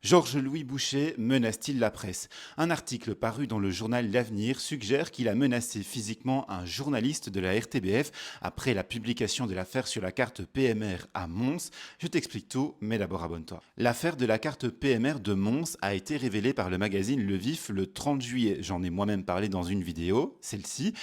Georges-Louis Boucher menace-t-il la presse? Un article paru dans le journal L'Avenir suggère qu'il a menacé physiquement un journaliste de la RTBF après la publication de l'affaire sur la carte PMR à Mons. Je t'explique tout, mais d'abord abonne-toi. L'affaire de la carte PMR de Mons a été révélée par le magazine Le Vif le 30 juillet. J'en ai moi-même parlé dans une vidéo, celle-ci.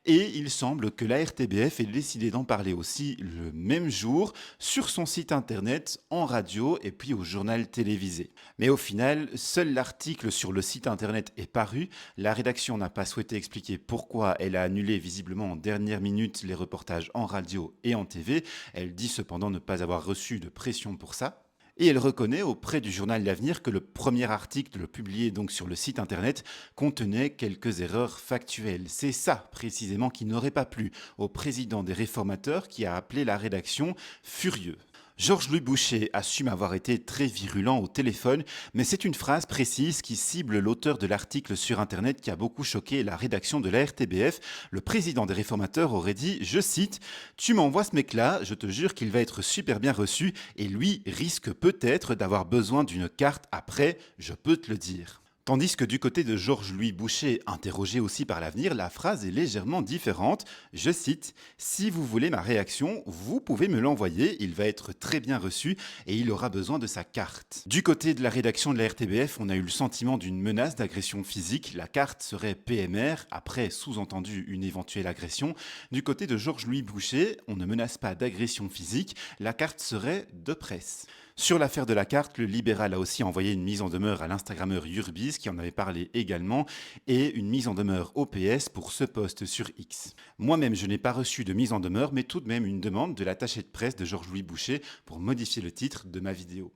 Et il semble que la RTBF ait décidé d'en parler aussi le même jour sur son site internet, en radio et puis au journal télévisé. Mais au final, seul l'article sur le site internet est paru. La rédaction n'a pas souhaité expliquer pourquoi elle a annulé visiblement en dernière minute les reportages en radio et en TV. Elle dit cependant ne pas avoir reçu de pression pour ça. Et elle reconnaît auprès du journal L'Avenir que le premier article publié donc sur le site internet contenait quelques erreurs factuelles. C'est ça précisément qui n'aurait pas plu au président des réformateurs qui a appelé la rédaction furieux. Georges-Louis Boucher assume avoir été très virulent au téléphone, mais c'est une phrase précise qui cible l'auteur de l'article sur Internet qui a beaucoup choqué la rédaction de la RTBF. Le président des réformateurs aurait dit, je cite, Tu m'envoies ce mec-là, je te jure qu'il va être super bien reçu et lui risque peut-être d'avoir besoin d'une carte après, je peux te le dire. » Tandis que du côté de Georges-Louis Boucher, interrogé aussi par l'Avenir, la phrase est légèrement différente. Je cite, Si vous voulez ma réaction, vous pouvez me l'envoyer, il va être très bien reçu et il aura besoin de sa carte. Du côté de la rédaction de la RTBF, on a eu le sentiment d'une menace d'agression physique. La carte serait PMR, après sous-entendu une éventuelle agression. Du côté de Georges-Louis Boucher, on ne menace pas d'agression physique, la carte serait de presse. Sur l'affaire de la carte, le libéral a aussi envoyé une mise en demeure à l'Instagrammeur Yurbis, qui en avait parlé également, et une mise en demeure au PS pour ce post sur X. Moi-même, je n'ai pas reçu de mise en demeure, mais tout de même une demande de l'attaché de presse de Georges-Louis Boucher pour modifier le titre de ma vidéo.